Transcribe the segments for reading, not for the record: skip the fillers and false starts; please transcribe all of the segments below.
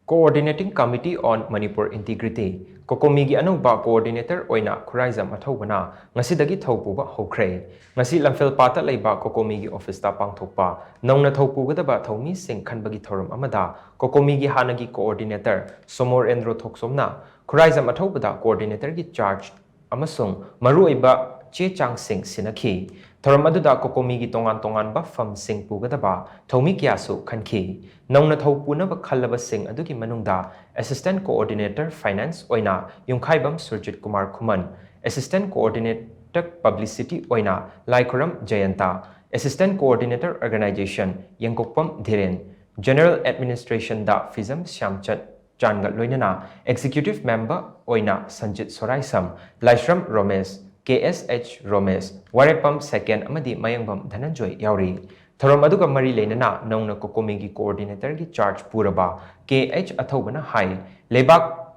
Coordinating Committee on Manipur Integrity, Cocomi gi Anouba Coordinator Oina Khuraijam Athouba Ngasidagi Puba Houkhre, Ngasi Lamfel Pata Laiba Cocomi gi Office ta Pangthokpa, Nongna Thoupugadaba Thomi Sing Khanbagi Thorum Amada, Cocomi gi Hanagi Coordinator, Somor Endro Thoksomna, Khuraijam Athouba Coordinator gi Charge, Amasung, Maruiba Che Chang Sing Sinaki, Thoramadu Cocomi gi Tongan ba Fam Sing Pugadaba, Thomi Kiasu Khanki, Nongna Thopunaba Khalaba Sing Aduki Manungda, Assistant Coordinator Finance Oina, Yungkhaibam Surjit Kumar Kuman, Assistant Coordinator Publicity Oina, Laikuram Jayanta, Assistant Coordinator Organization, Yangkokpam Dhiren, General Administration da Fizam Shyamchat Changat Loinana, Executive Member Oina Sanjit Soraisam, Laishram Romes, KSH Romes, Warepam Second Amadi Mayangbam Dhananjoy Yauri, Thoramadu Mari Lenana, Nongna Cocomi Coordinator gi Charge Puraba, KH Athouba Hai, Lebak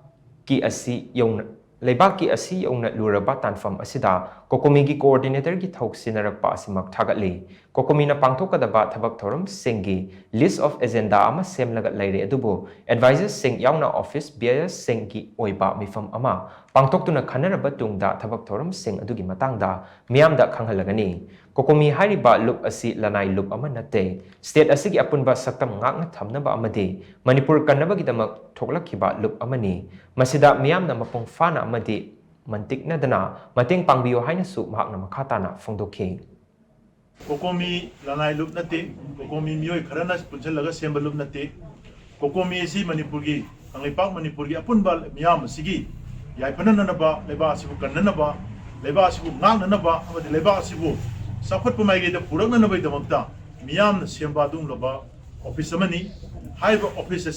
ki Asi Yongna Luraba Tanfam Asida, Cocomi Coordinator gi Thok Sinarakpa Asimak Tagatli, Cocomi na Pangthokadaba Thabak Thorum Singi, List of Agenda Ama Semlagat Laire Adubu, Advisors Sing Yauna Office, Bias Singi Oiba Mifam Ama, Pangthoktuna Khanaraba Tungda Thabak Thorum Sing Adugi Matangda, Miamda Kanghalagani, Cocomi Hariba Loop Asi Lanai Loop Amanate, State Asigi Apunba Sakam Ngak Thamnaba Amadi, Manipur Kanabagidamak Thoklakiba Loop Amani, Masida Miamna Mapung Fana Amadi, Mantik Nadana, Mating Pangbio Hainasu Mahakna Makatana Fongdoki. Cocomi Lanai Loop Nati, Cocomi Mio Karanas Punchalaga Semba Loop Nati, Cocomi Si Manipurgi, Anglipak Manipurgi Apunbal Miam Sigi, Yaipananaba, Leba Sibu Kananaba, Leba Sibu Nanaba, Leba Sibu, Sapot Pumagi the Puranaba the Mokta, Miam Semba Dung Loba, Office Mani, High Office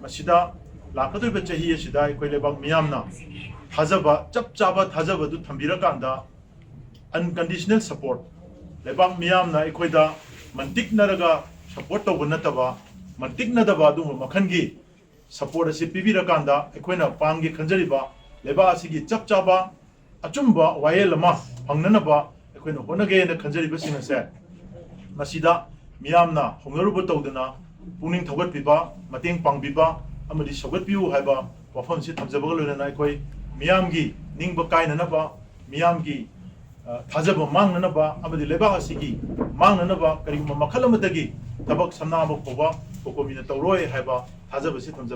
Masida, Lakatu Bechahi Shidai, Quelebak Miamna, Hazaba, Chap Chaba, Hazaba to Tambirakanda, unconditional support. Lebak Miam na Equida, Mantik Naraga, support of Natava, Mantik Nadava, Makangi, support a CPV Rakanda, Equina, Pangi Kanjariba, Leba Sigi Chapchaba, Achumba, Waelama, Panganaba, Equino Honage, the Kanjariba Sinase, Masida, Miamna, Hongaruba Todana, Puning Tawat Biba, Mating Pang Biba, Amadi Sogat Piu Haba, Wafon Sit Hamzabal and Ikoi, Miamgi, Ningba Kainanaba, Miamgi. Thazaba Manganaba, Abadi Leba Sigi, Manganaba, Karima Makalamatagi, Tabak Sanama Pova, Cocomi Tauroi Haba, Hazaba Sitam.